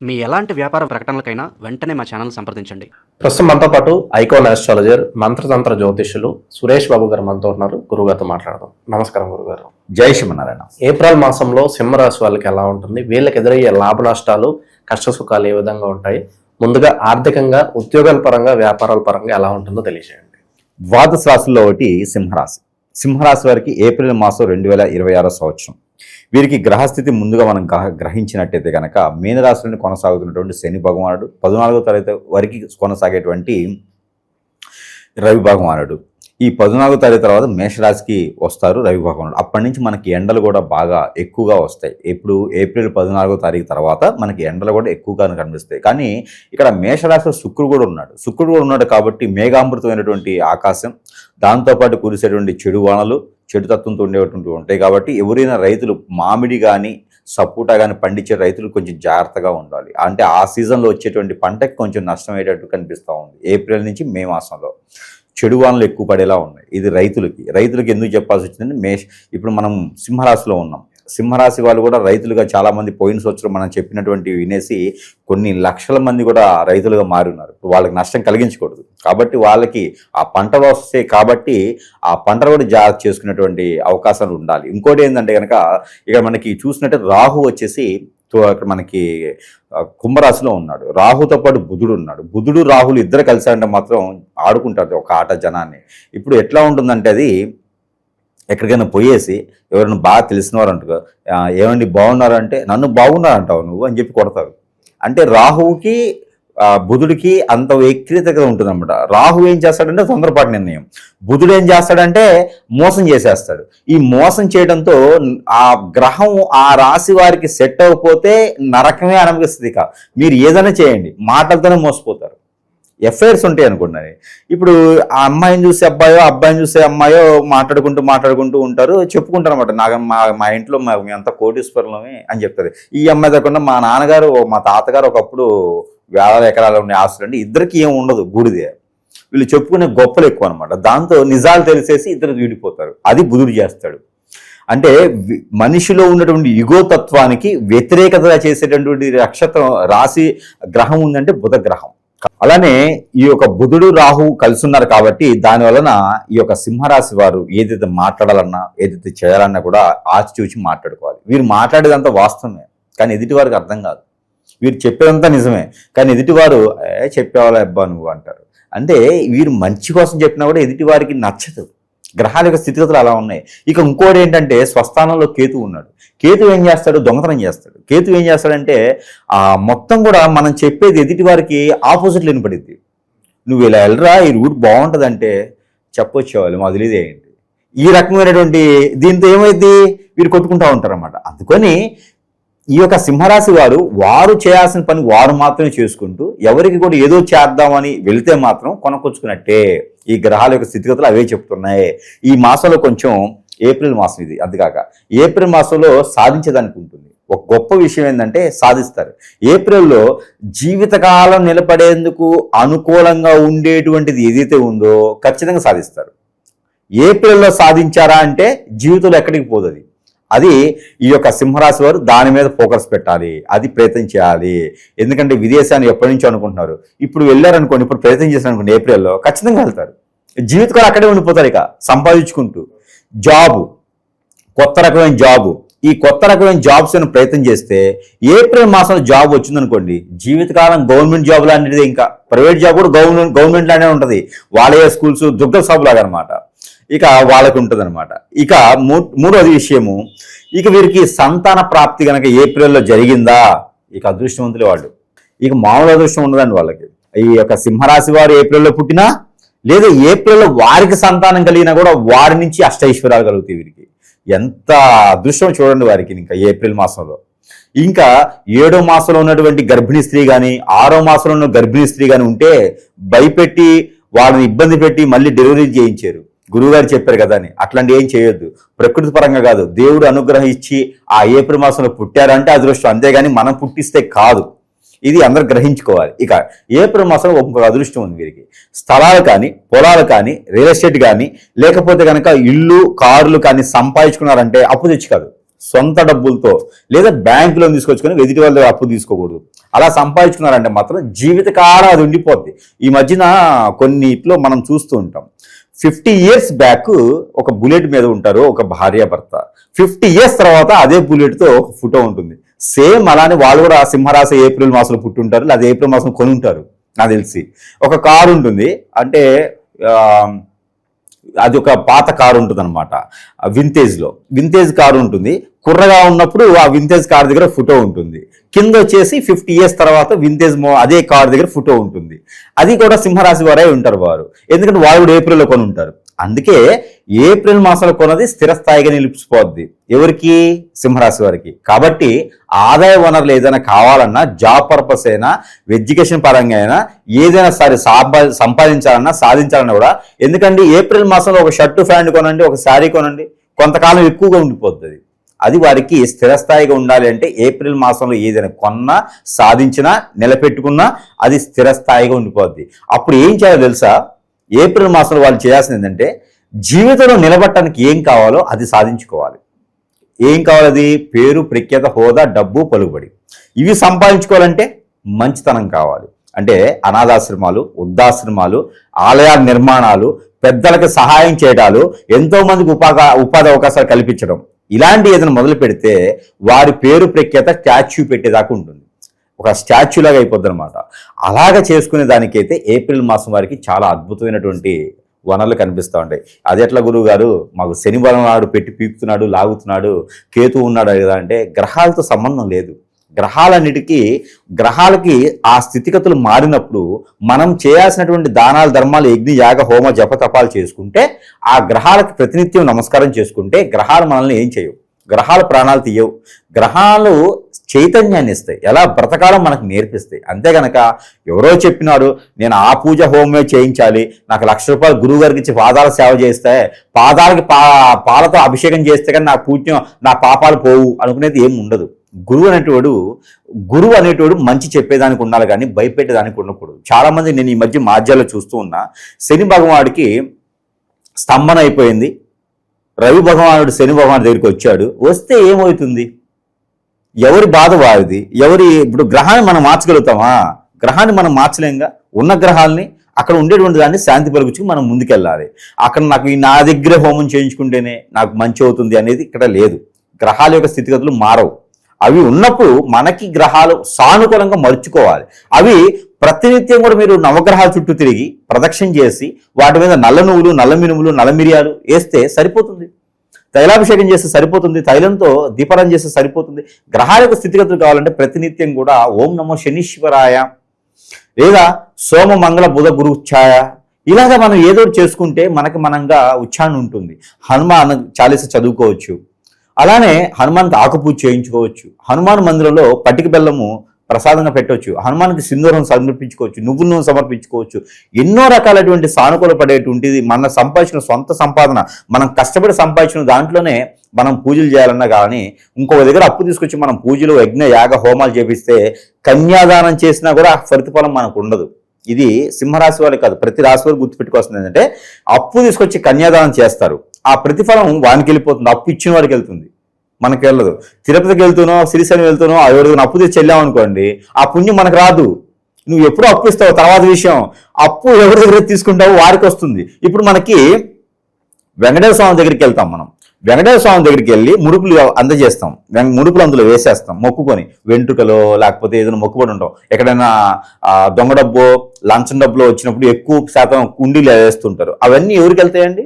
మీ ఎలాంటి వ్యాపార ప్రకటనలకైనా వెంటనే మా ఛానల్ సంప్రదించండి. ప్రస్తుతం మనతో పాటు ఐకాన్ ఆస్ట్రాలజర్, మంత్రతంత్ర జ్యోతిష్యులు సురేష్ బాబు గారు మనతో ఉన్నారు. గురుగారితో మాట్లాడదాం. నమస్కారం గురుగారు. జై శ్రీమన్నారాయణ. ఏప్రిల్ మాసంలో సింహరాశి వాళ్ళకి ఎలా ఉంటుంది, వీళ్ళకి ఎదురయ్యే లాభ నష్టాలు, కష్ట సుఖాలు ఏ విధంగా ఉంటాయి, ముందుగా ఆర్థికంగా, ఉద్యోగాల పరంగా, వ్యాపారాల పరంగా ఎలా ఉంటుందో తెలియజేయండి. ద్వాదశ రాశుల్లో ఒకటి సింహరాశి. సింహరాశి వారికి ఏప్రిల్ మాసం 2026 సంవత్సరం. వీరికి గ్రహస్థితి ముందుగా మనం గ్రహించినట్టయితే కనుక మీనరాశిలోని కొనసాగుతున్నటువంటి శని భగవానుడు, 14వ తరగతి వరకు కొనసాగేటువంటి రవి భగవానుడు, ఈ 14వ తరగతి తర్వాత మేషరాశికి వస్తారు రవి భగవానుడు. అప్పటి నుంచి మనకి ఎండలు కూడా బాగా ఎక్కువగా వస్తాయి. ఇప్పుడు ఏప్రిల్ 14వ తారీఖు తర్వాత మనకి ఎండలు కూడా ఎక్కువగా కనిపిస్తాయి. కానీ ఇక్కడ మేషరాశిలో శుక్రుడు కూడా ఉన్నాడు కాబట్టి మేఘామృతమైనటువంటి ఆకాశం, దాంతోపాటు కురిసేటువంటి చెడు వానలు, చెడు తత్వంతో ఉండేటువంటి ఉంటాయి. కాబట్టి ఎవరైనా రైతులు మామిడి కానీ సపోటా కానీ పండించే రైతులు కొంచెం జాగ్రత్తగా ఉండాలి. అంటే ఆ సీజన్లో వచ్చేటువంటి పంటకి కొంచెం నష్టం అయ్యేటట్టు కనిపిస్తూ ఉంది. ఏప్రిల్ నుంచి మే మాసంలో చెడు వానలు ఎక్కువ పడేలా ఉన్నాయి. ఇది రైతులకి ఎందుకు చెప్పాల్సి వచ్చిందంటే ఇప్పుడు మనం సింహరాశిలో ఉన్నాం. సింహరాశి వాళ్ళు కూడా రైతులుగా చాలామంది పోయిన సంవత్సరం మనం చెప్పినటువంటి వినేసి కొన్ని లక్షల మంది కూడా రైతులుగా మారున్నారు. వాళ్ళకి నష్టం కలిగించకూడదు కాబట్టి వాళ్ళకి ఆ పంటలు వస్తాయి కాబట్టి ఆ పంటలు కూడా జాగ్రత్త చేసుకునేటువంటి అవకాశాలు ఉండాలి. ఇంకోటి ఏంటంటే కనుక ఇక మనకి చూసినట్టు రాహు వచ్చేసి అక్కడ మనకి కుంభరాశిలో ఉన్నాడు. రాహుతో పాటు బుధుడు ఉన్నాడు. బుధుడు రాహులు ఇద్దరు కలిసారంటే మాత్రం ఆడుకుంటారు ఒక ఆట జనాన్ని. ఇప్పుడు ఎట్లా ఉంటుందంటే అది ఎక్కడికైనా పోయేసి ఎవరైనా బాగా తెలిసిన వారు అంటారు, ఏమండి బాగున్నారంటే నన్ను బాగున్నారంటావు నువ్వు అని చెప్పి కొడతారు. అంటే రాహువుకి బుధుడికి అంత వ్యక్తిగతంగా ఉంటుంది అనమాట. రాహు ఏం చేస్తాడంటే తొందరపాటు నిర్ణయం, బుధుడు ఏం చేస్తాడంటే మోసం చేసేస్తాడు. ఈ మోసం చేయడంతో ఆ గ్రహం ఆ రాశి వారికి సెట్ అవ్వకపోతే నరకమే అనుభవిస్తుంది. మీరు ఏదైనా చేయండి, మాటలతోనే మోసపోతారు. ఎఫ్ఐఆర్స్ ఉంటాయి అనుకున్నది. ఇప్పుడు ఆ అమ్మాయిని చూసే అబ్బాయో, అబ్బాయిని చూసే అమ్మాయో మాట్లాడుకుంటూ ఉంటారు, చెప్పుకుంటారు అనమాట. నాకు మా ఇంట్లో మేమంతా కోటీశ్వరులమే అని చెప్తారు. ఈ అమ్మాయి తగ్గకుండా మా నాన్నగారు, మా తాతగారు ఒకప్పుడు వేల ఎకరాలు ఉండే ఆస్తులు అంటే ఇద్దరికి ఏం ఉండదు, బూడిదే. వీళ్ళు చెప్పుకునే గొప్పలు ఎక్కువ అనమాట. దాంతో నిజాలు తెలిసేసి ఇద్దరు వీడిపోతారు. అది బుధుడు చేస్తాడు. అంటే మనిషిలో ఉన్నటువంటి యుగోతత్వానికి వ్యతిరేకతగా చేసేటటువంటి నక్షత్రం రాశి గ్రహం ఉందంటే బుధ గ్రహం. అలానే ఈ యొక్క బుధుడు రాహు కలిసి ఉన్నారు కాబట్టి దాని వలన ఈ యొక్క సింహరాశి వారు ఏదైతే మాట్లాడాలన్నా, ఏదైతే చేయాలన్నా కూడా ఆచితూచి మాట్లాడుకోవాలి. వీరు మాట్లాడేదంతా వాస్తవమే కానీ ఎదుటి వారికి అర్థం కాదు. వీరు చెప్పేదంతా నిజమే కానీ ఎదుటివారు చెప్పేవాళ్ళ అబ్బా నువ్వు అంటారు. అంటే వీరు మంచి కోసం చెప్పినా కూడా ఎదుటి వారికి నచ్చదు. గ్రహాల యొక్క స్థితిగతులు అలా ఉన్నాయి. ఇక ఇంకోటి ఏంటంటే స్వస్థానంలో కేతు ఉన్నాడు. కేతు ఏం చేస్తాడు? దొంగతనం చేస్తాడు. కేతు ఏం చేస్తాడంటే మొత్తం కూడా మనం చెప్పేది ఎదుటి వారికి ఆపోజిట్లు వినపడింది. నువ్వు ఇలా వెళ్ళరా, ఈ రూట్ బాగుంటుందంటే చెప్పొచ్చేవాళ్ళు మా తెలియదు ఏంటి. ఈ రకమైనటువంటి దీంతో ఏమైంది, వీరు కొట్టుకుంటూ ఉంటారు అన్నమాట. అందుకని ఈ యొక్క సింహరాశి వారు చేయాల్సిన పని వారు మాత్రమే చేసుకుంటూ ఎవరికి కూడా ఏదో చేద్దామని వెళితే మాత్రం కొనకొచ్చుకున్నట్టే. ఈ గ్రహాల యొక్క స్థితిగతులు అవే చెప్తున్నాయి. ఈ మాసంలో కొంచెం ఏప్రిల్ మాసం ఇది. అందుకాక ఏప్రిల్ మాసంలో సాధించేదానికి ఉంటుంది. ఒక గొప్ప విషయం ఏంటంటే సాధిస్తారు. ఏప్రిల్లో జీవితకాలం నిలబడేందుకు అనుకూలంగా ఉండేటువంటిది ఏదైతే ఉందో ఖచ్చితంగా సాధిస్తారు. ఏప్రిల్లో సాధించారా అంటే జీవితంలో ఎక్కడికి పోదు. అది ఈ యొక్క సింహరాశి వారు దాని మీద ఫోకస్ పెట్టాలి, అది ప్రయత్నం చేయాలి. ఎందుకంటే విదేశాన్ని ఎప్పటి నుంచో అనుకుంటున్నారు, ఇప్పుడు వెళ్ళారనుకోండి, ఇప్పుడు ప్రయత్నం చేశారు అనుకోండి, ఏప్రిల్లో ఖచ్చితంగా వెళ్తారు. జీవితకాలం అక్కడే ఉండిపోతారు. ఇక సంపాదించుకుంటూ జాబు, కొత్త రకమైన జాబు, ఈ కొత్త రకమైన జాబ్స్ ప్రయత్నం చేస్తే ఏప్రిల్ మాసంలో జాబ్ వచ్చిందనుకోండి, జీవితకాలం గవర్నమెంట్ జాబ్ లాంటిది. ఇంకా ప్రైవేట్ జాబ్ కూడా గవర్నమెంట్ లానే ఉంటుంది. వాళ్ళే స్కూల్స్ దుర్గ షాప్ లాగా అనమాట. ఇక వాళ్ళకు ఉంటుంది అనమాట. ఇక మూడవది విషయము, ఇక వీరికి సంతాన ప్రాప్తి కనుక ఏప్రిల్లో జరిగిందా ఇక అదృష్టవంతులు వాళ్ళు. ఇక మామూలు అదృష్టం ఉండదండి వాళ్ళకి. ఈ యొక్క సింహరాశి వారు ఏప్రిల్లో పుట్టినా లేదా ఏప్రిల్లో వారికి సంతానం కలిగినా కూడా వారి నుంచి అష్టైశ్వర్యాలు కలుగుతాయి. వీరికి ఎంత అదృష్టం చూడండి వారికి. ఇంకా ఏప్రిల్ మాసంలో ఇంకా 7వ మాసంలో ఉన్నటువంటి గర్భిణీ స్త్రీ కానీ 6వ మాసంలో ఉన్న గర్భిణీ స్త్రీ కానీ ఉంటే భయపెట్టి వాళ్ళని ఇబ్బంది పెట్టి మళ్ళీ డెలివరీ చేయించారు. గురువుగారు చెప్పారు కదా అని అట్లాంటి ఏం చేయొద్దు. ప్రకృతి పరంగా కాదు, దేవుడు అనుగ్రహం ఇచ్చి ఆ ఏప్రిల్ మాసంలో పుట్టారంటే అదృష్టం, అంతేగాని మనం పుట్టిస్తే కాదు. ఇది అందరూ గ్రహించుకోవాలి. ఇక ఏప్రిల్ మాసంలో ఒక్కొక్క అదృష్టం ఉంది వీరికి. స్థలాలు కానీ, పొలాలు కానీ, రియల్ ఎస్టేట్ కానీ, లేకపోతే కనుక ఇల్లు, కార్లు కానీ సంపాదించుకున్నారంటే అప్పు తెచ్చి కాదు, సొంత డబ్బులతో లేదా బ్యాంకులో తీసుకొచ్చుకొని ఎదుటి వాళ్ళ దగ్గర అప్పు తీసుకోకూడదు. అలా సంపాదించుకున్నారంటే మాత్రం జీవితకాలం అది ఉండిపోద్ది. ఈ మధ్యన కొన్నిట్లో మనం చూస్తూ ఉంటాం, 50 years బ్యాక్ ఒక బుల్లెట్ మీద ఉంటారు ఒక భార్యాభర్త, 50 years తర్వాత అదే బుల్లెట్తో ఒక ఫోటో ఉంటుంది. సేమ్ అలానే వాళ్ళు కూడా సింహరాశి ఏప్రిల్ మాసంలో పుట్టుంటారు, లేదా ఏప్రిల్ మాసం కొని ఉంటారు. నాకు తెలిసి ఒక కారు ఉంటుంది, అంటే అది ఒక పాత కారు ఉంటుంది అనమాట, వింటేజ్ కారు ఉంటుంది. కుర్రగా ఉన్నప్పుడు ఆ వింటేజ్ కార్ దగ్గర ఫోటో ఉంటుంది, కింద వచ్చేసి 50 years తర్వాత వింటేజ్ అదే కార్ దగ్గర ఫోటో ఉంటుంది. అది కూడా సింహరాశి వారే ఉంటారు వారు, ఎందుకంటే వాళ్ళు కూడా ఏప్రిల్లో కొని ఉంటారు. అందుకే ఏప్రిల్ మాసంలో కొన్నది స్థిరస్థాయిగా నిలిచిపోద్ది ఎవరికి? సింహరాశి వారికి. కాబట్టి ఆదాయ వనరులు ఏదైనా కావాలన్నా, జాబ్ పర్పస్ అయినా, ఎడ్యుకేషన్ పరంగా అయినా, ఏదైనా సరే సంపాదించాలన్నా సాధించాలన్నా కూడా, ఎందుకంటే ఏప్రిల్ మాసంలో ఒక షర్టు ప్యాంట్ కొనండి, ఒక శారీ కొనండి, కొంతకాలం ఎక్కువగా ఉండిపోతుంది. అది వారికి స్థిరస్థాయిగా ఉండాలి అంటే ఏప్రిల్ మాసంలో ఏదైనా కొన్నా, సాధించినా, నిలబెట్టుకున్నా అది స్థిరస్థాయిగా ఉండిపోద్ది. అప్పుడు ఏం చేయాలో తెలుసా? ఏప్రిల్ మాసంలో వాళ్ళు చేయాల్సింది ఏంటంటే, జీవితంలో నిలబడటానికి ఏం కావాలో అది సాధించుకోవాలి. ఏం కావాలి? అది పేరు, ప్రఖ్యాత, హోదా, డబ్బు, పలుకుబడి. ఇవి సంపాదించుకోవాలంటే మంచితనం కావాలి. అంటే అనాథాశ్రమాలు, వృద్ధాశ్రమాలు, ఆలయాల నిర్మాణాలు, పెద్దలకు సహాయం చేయడాలు, ఎంతో మందికి ఉపాధి అవకాశాలు కల్పించడం, ఇలాంటి ఏదైనా మొదలు పెడితే వారి పేరు ప్రఖ్యాత స్టాచ్యూ పెట్టేదాకా ఉంటుంది. ఒక స్టాచ్యూ లాగా అయిపోద్ది అనమాట. అలాగ చేసుకునే దానికైతే ఏప్రిల్ మాసం వారికి చాలా అద్భుతమైనటువంటి వనరులు కనిపిస్తూ ఉంటాయి. అది ఎట్లా గురువు గారు, మాకు శని బలం నాడు పెట్టి పీకుతున్నాడు, లాగుతున్నాడు, కేతు ఉన్నాడు కదా అంటే, గ్రహాలతో సంబంధం లేదు. గ్రహాలకి ఆ స్థితిగతులు మారినప్పుడు మనం చేయాల్సినటువంటి దానాలు, ధర్మాలు, యజ్ఞ, యాగ, హోమ, జప, తపాలు చేసుకుంటే, ఆ గ్రహాలకు ప్రతినిత్యం నమస్కారం చేసుకుంటే గ్రహాలు మనల్ని ఏం చేయవు. గ్రహాలు ప్రాణాలు తీయవు. గ్రహాలు చైతన్యాన్ని ఇస్తాయి, ఎలా బ్రతకాలో మనకు నేర్పిస్తాయి. అంతే గనక ఎవరో చెప్పినారు, నేను ఆ పూజ హోమే చేయించాలి, నాకు ₹1,00,000 గురువు గారికి ఇచ్చి పాదాల సేవ చేస్తే, పాదాలకి పాలతో అభిషేకం చేస్తే కానీ నా పూజ్యం, నా పాపాలు పోవు అనుకునేది ఏమి ఉండదు. గురువు అనేటోడు మంచి చెప్పేదానికి ఉండాలి కానీ భయపెట్టేదానికి ఉండకూడదు. చాలా మంది నేను ఈ మధ్య మాధ్యాల్లో చూస్తూ ఉన్నా, శని భగవానుడికి స్తంభన అయిపోయింది, రవి భగవానుడు శని భగవాను దగ్గరికి వచ్చాడు, వస్తే ఏమవుతుంది? ఎవరి బాధ వారిది. ఇప్పుడు గ్రహాన్ని మనం మార్చగలుగుతామా? గ్రహాన్ని మనం మార్చలేంగా. ఉన్న గ్రహాలని అక్కడ ఉండేటువంటి దాన్ని శాంతి పలుకుచుకు మనం ముందుకెళ్ళాలి. అక్కడ నా దగ్గర హోమం చేయించుకుంటేనే నాకు మంచి అవుతుంది అనేది ఇక్కడ లేదు. గ్రహాల యొక్క స్థితిగతులు మారవు. అవి ఉన్నప్పుడు మనకి గ్రహాలు సానుకూలంగా మర్చుకోవాలి. అవి ప్రతినిత్యం కూడా మీరు నవగ్రహాల చుట్టూ తిరిగి ప్రదక్షిణ చేసి వాటి మీద నల్ల నువ్వులు, నల్ల మినుములు, నల్ల మిరియాలు వేస్తే సరిపోతుంది. తైలాభిషేకం చేస్తే సరిపోతుంది. తైలంతో దీపారాధన చేస్తే సరిపోతుంది. గ్రహాల యొక్క స్థితిగతులు కావాలంటే ప్రతినిత్యం కూడా ఓం నమో శనీశ్వరాయ, లేదా సోమ మంగళ బుధ గురు ఛాయ, ఇలాగా మనం ఏదో చేసుకుంటే మనకి మనంగా ఉచ్చారణ ఉంటుంది. హనుమాన్ చాలీస చదువుకోవచ్చు. అలానే హనుమాన్కి ఆకుపూజ చేయించుకోవచ్చు. హనుమాన్ మందిరంలో పట్టిక బెల్లము ప్రసాదంగా పెట్టవచ్చు. హనుమాన్కి సింధూరం సమర్పించుకోవచ్చు, నువ్వుల నూనె సమర్పించుకోవచ్చు. ఎన్నో రకాలటువంటి సానుకూల పడేటువంటిది మన సంపాదించిన సొంత సంపాదన, మనం కష్టపడి సంపాదించిన దాంట్లోనే మనం పూజలు చేయాలన్నా కానీ ఇంకొక దగ్గర అప్పు తీసుకొచ్చి మనం పూజలు, యజ్ఞ, యాగ, హోమాలు చేపిస్తే కన్యాదానం చేసినా కూడా ప్రతిఫలం మనకు ఉండదు. ఇది సింహరాశి వాళ్ళకి కాదు, ప్రతి రాశి వారు గుర్తుపెట్టుకోవాల్సింది ఏంటంటే, అప్పు తీసుకొచ్చి కన్యాదానం చేస్తారు, ఆ ప్రతిఫలం వానికి వెళ్ళిపోతుంది, అప్పు ఇచ్చిన వాడికి వెళ్తుంది, మనకు వెళ్ళదు. తిరుపతికి వెళ్తునో, శ్రీశైలం వెళ్తునో, ఎవరికి అప్పు తెచ్చి వెళ్ళామనుకోండి, ఆ పుణ్యం మనకు రాదు. నువ్వు ఎప్పుడు అప్పు ఇస్తావు తర్వాత విషయం, అప్పు ఎవరి దగ్గర తీసుకుంటావో వారికి వస్తుంది. ఇప్పుడు మనకి వెంకటేశ్వర స్వామి దగ్గరికి వెళ్తాం. మనం వెంకటేశ్వర స్వామి దగ్గరికి వెళ్ళి ముడుపులు అందజేస్తాం, ముడుపులు అందులో వేసేస్తాం మొక్కుకొని, వెంట్రుకలో లేకపోతే ఏదైనా మొక్కుబడి ఉంటాం. ఎక్కడైనా దొంగ డబ్బు, లంచం డబ్బులో వచ్చినప్పుడు ఎక్కువ శాతం కుండీలు వేస్తుంటారు. అవన్నీ ఎవరికి వెళ్తాయండి?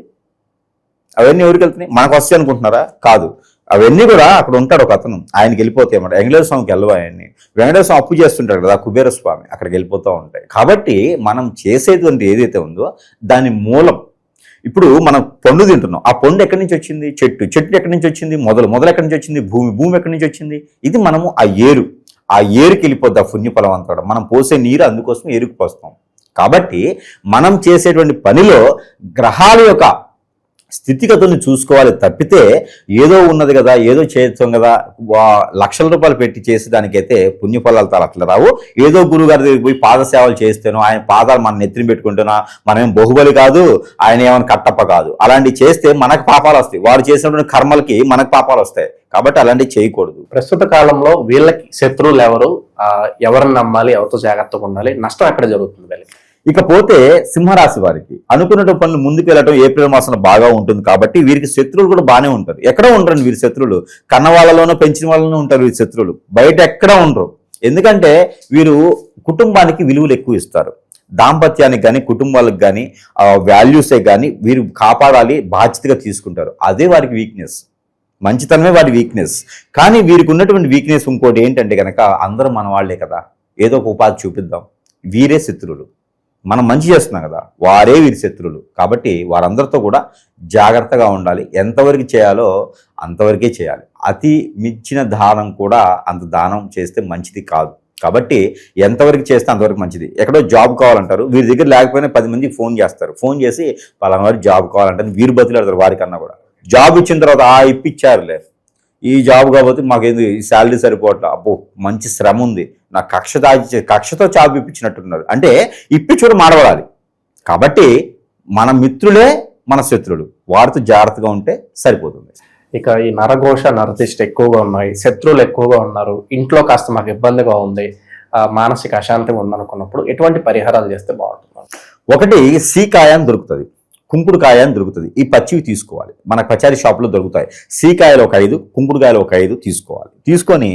అవన్నీ ఎవరికి వెళ్తున్నాయి? మనకు వస్తాయి అనుకుంటున్నారా? కాదు. అవన్నీ కూడా అక్కడ ఉంటాడు ఒక అతను, ఆయనకి వెళ్ళిపోతాయి అన్నమాట. వెంకటేశ్వర స్వామికి వెళ్ళవు ఆయన్ని. వెంకటేశ్వర స్వామి అప్పు చేస్తుంటాడు కదా, కుబేర స్వామి, అక్కడికి వెళ్ళిపోతూ ఉంటాయి. కాబట్టి మనం చేసేటువంటి ఏదైతే ఉందో దాని మూలం, ఇప్పుడు మనం పండు తింటున్నాం, ఆ పండు ఎక్కడి నుంచి వచ్చింది? చెట్టు ఎక్కడి నుంచి వచ్చింది? మొదలు ఎక్కడి నుంచి వచ్చింది? భూమి ఎక్కడి నుంచి వచ్చింది? ఇది మనము ఆ ఏరుకి వెళ్ళిపోద్ది ఆ పుణ్యఫలం అంతా. మనం పోసే నీరు అందుకోసం ఏరుకు పోస్తాం. కాబట్టి మనం చేసేటువంటి పనిలో గ్రహాల యొక్క స్థితిగతుల్ని చూసుకోవాలి తప్పితే ఏదో ఉన్నది కదా, ఏదో చేస్తాం కదా, లక్షల రూపాయలు పెట్టి చేసేదానికైతే పుణ్యఫలాలు అట్లా రావు. ఏదో గురువుగారి దగ్గరికి పోయి పాద సేవలు చేస్తేనో, ఆయన పాదాలు మన నెత్తిని పెట్టుకుంటేనో మనమేం బహుబలి కాదు, ఆయన ఏమైనా కట్టప్ప కాదు. అలాంటివి చేస్తే మనకు పాపాలు వస్తాయి, వారు చేసినటువంటి కర్మలకి మనకు పాపాలు వస్తాయి. కాబట్టి అలాంటివి చేయకూడదు. ప్రస్తుత కాలంలో వీళ్ళకి శత్రువులు ఎవరు, ఎవరిని నమ్మాలి, ఎవరితో జాగ్రత్తగా ఉండాలి, నష్టం ఎక్కడ జరుగుతుంది వీళ్ళకి? ఇకపోతే సింహరాశి వారికి అనుకున్న పనులు ముందుకు వెళ్ళడం ఏప్రిల్ మాసంలో బాగా ఉంటుంది. కాబట్టి వీరికి శత్రువులు కూడా బాగానే ఉంటారు. ఎక్కడ ఉండరు వీరి శత్రువులు, కన్న వాళ్ళలోనో పెంచిన వాళ్ళలోనూ ఉంటారు వీరి శత్రువులు, బయట ఎక్కడ ఉండరు. ఎందుకంటే వీరు కుటుంబానికి విలువలు ఎక్కువ ఇస్తారు. దాంపత్యానికి కానీ కుటుంబాలకు కానీ వాల్యూసే కానీ వీరు కాపాడాలి, బాధ్యతగా తీసుకుంటారు. అదే వారికి వీక్నెస్, మంచితనమే వారి వీక్నెస్. కానీ వీరికి ఉన్నటువంటి వీక్నెస్ ఇంకోటి ఏంటంటే కనుక అందరూ మన వాళ్లే కదా, ఏదో ఒక ఉపాధి చూపిద్దాం, వీరే శత్రువులు. మనం మంచి చేస్తున్నాం కదా, వారే వీరి శత్రువులు. కాబట్టి వారందరితో కూడా జాగ్రత్తగా ఉండాలి. ఎంతవరకు చేయాలో అంతవరకే చేయాలి. అతి మించిన దానం కూడా అంత దానం చేస్తే మంచిది కాదు. కాబట్టి ఎంతవరకు చేస్తే అంతవరకు మంచిది. ఎక్కడో జాబ్ కావాలంటారు, వీరి దగ్గర లేకపోయినా 10 మందికి ఫోన్ చేస్తారు. ఫోన్ చేసి పలానా వారి జాబ్ కావాలంటారు, వీరు బతులాడతారు. వారికన్నా కూడా జాబ్ ఇచ్చిన తర్వాత ఇప్పించారులే, ఈ జాబ్ కాబట్టి మాకేంది, ఈ శాలరీ సరిపోవట్లే, అబ్బో మంచి శ్రమ ఉంది, నాకు కక్షతో జాబ్ ఇప్పించినట్టున్నారు అంటే ఇప్పించి కూడా మాడబడాలి. కాబట్టి మన మిత్రులే మన శత్రులు, వారితో జాగ్రత్తగా ఉంటే సరిపోతుంది. ఇక ఈ నరఘోష నరతిష్ట ఎక్కువగా ఉన్నాయి, శత్రువులు ఎక్కువగా ఉన్నారు, ఇంట్లో కాస్త మాకు ఇబ్బందిగా ఉంది, మానసిక అశాంతిగా ఉందనుకున్నప్పుడు ఎటువంటి పరిహారాలు చేస్తే బాగుంటుంది? ఒకటి సీకాయ అని దొరుకుతుంది, కుంకుడుకాయ అని దొరుకుతుంది. ఈ పచ్చివి తీసుకోవాలి, మనకు పచారీ షాప్లో దొరుకుతాయి. సీకాయలు ఒక 5, కుంకుడుకాయలు ఒక 5 తీసుకోవాలి. తీసుకొని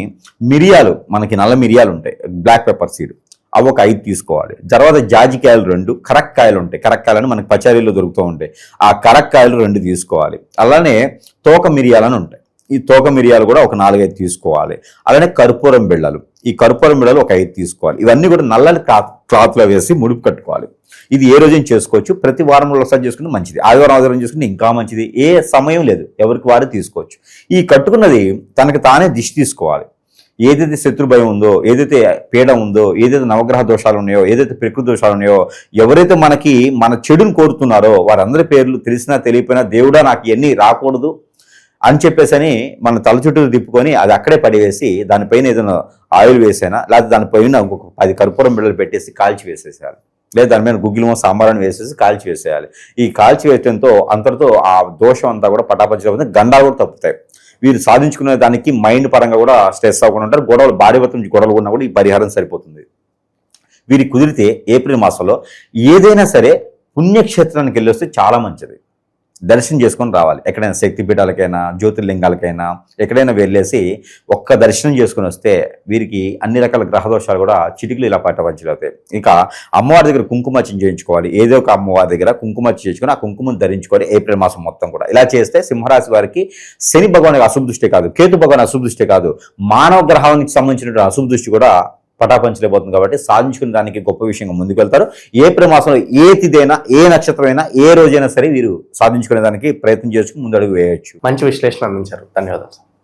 మిరియాలు, మనకి నల్ల మిరియాలు ఉంటాయి, బ్లాక్ పెప్పర్ సీడ్, అవి ఒక 5 తీసుకోవాలి. తర్వాత జాజికాయలు 2, కరక్కాయలు ఉంటాయి, కరక్కాయలని మనకి పచారీలో దొరుకుతూ ఉంటాయి, ఆ కరక్కాయలు 2 తీసుకోవాలి. అలానే తోక మిరియాలని ఉంటాయి, ఈ తోక మిరియాలు కూడా ఒక 4-5 తీసుకోవాలి. అలానే కర్పూరం బిళ్ళలు, ఈ కర్పూరం బిళ్ళలు ఒక 5 తీసుకోవాలి. ఇవన్నీ కూడా నల్లని క్లాత్లో వేసి ముడుపు కట్టుకోవాలి. ఇది ఏ రోజైనా చేసుకోవచ్చు, ప్రతి వారంలో ఒకసారి చేసుకుంటే మంచిది, ఆదివారం చేసుకుంటే ఇంకా మంచిది. ఏ సమయం లేదు, ఎవరికి వారే తీసుకోవచ్చు. ఈ కట్టుకున్నది తనకి తానే దిష్టి తీసుకోవాలి. ఏదైతే శత్రు భయం ఉందో, ఏదైతే పీడ ఉందో, ఏదైతే నవగ్రహ దోషాలు ఉన్నాయో, ఏదైతే ప్రకృతి దోషాలు ఉన్నాయో, ఎవరైతే మన చెడును కోరుతున్నారో వారందరి పేర్లు తెలిసినా తెలియపోయినా, దేవుడా నాకు ఇవన్నీ రాకూడదు అని చెప్పేసి మన తల చుట్టూ తిప్పుకొని అది అక్కడే పడివేసి దానిపైన ఏదైనా ఆయిల్ వేసైనా, లేకపోతే దానిపైన ఒక 10 కర్పూరం బిళ్ళలు పెట్టేసి కాల్చి వేసేసేయాలి. లేదా దాని మీద గుగ్గిలమో సాంబారాన్ని వేసేసి కాల్చి వేసేయాలి. ఈ కాల్చి వేయడంతో అంతటితో ఆ దోషం అంతా కూడా పటాపంచలేకపోతే గండాలు కూడా తప్పుతాయి. వీరు సాధించుకునే దానికి మైండ్ పరంగా కూడా స్ట్రెస్ అవ్వకుండా ఉంటారు. గొడవలు, భార్య భర్తల నుంచి గొడవలు ఉన్నా కూడా ఈ పరిహారం సరిపోతుంది. వీరికి కుదిరితే ఏప్రిల్ మాసంలో ఏదైనా సరే పుణ్యక్షేత్రానికి వెళ్ళి వస్తే చాలా మంచిది. దర్శనం చేసుకొని రావాలి. ఎక్కడైనా శక్తిపీఠాలకైనా, జ్యోతిర్లింగాలకైనా ఎక్కడైనా వెళ్ళేసి ఒక్క దర్శనం చేసుకుని వస్తే వీరికి అన్ని రకాల గ్రహదోషాలు కూడా చిటికలు ఇలా పట్టవచ్చులవుతాయి. ఇంకా అమ్మవారి దగ్గర కుంకుమార్చన చేయించుకోవాలి. ఏదో ఒక అమ్మవారి దగ్గర కుంకుమార్చన చేయించుకొని ఆ కుంకుమను ధరించుకోవాలి ఏప్రిల్ మాసం మొత్తం కూడా. ఇలా చేస్తే సింహరాశి వారికి శని భగవానికి అశుభ దృష్టి కాదు, కేతు భగవాన్ అశుభ దృష్టి కాదు, మానవ గ్రహానికి సంబంధించిన అశుభ దృష్టి కూడా పటాపంచలేకపోతుంది. కాబట్టి సాధించుకునే దానికి గొప్ప విషయంగా ముందుకు వెళ్తారు. ఏప్రిల్ మాసంలో ఏ తిథైనా, ఏ నక్షత్రమైనా, ఏ రోజైనా సరే వీరు సాధించుకునే దానికి ప్రయత్నం చేసుకుని ముందడుగు వేయవచ్చు. మంచి విశ్లేషణ అందించారు, ధన్యవాదాలు.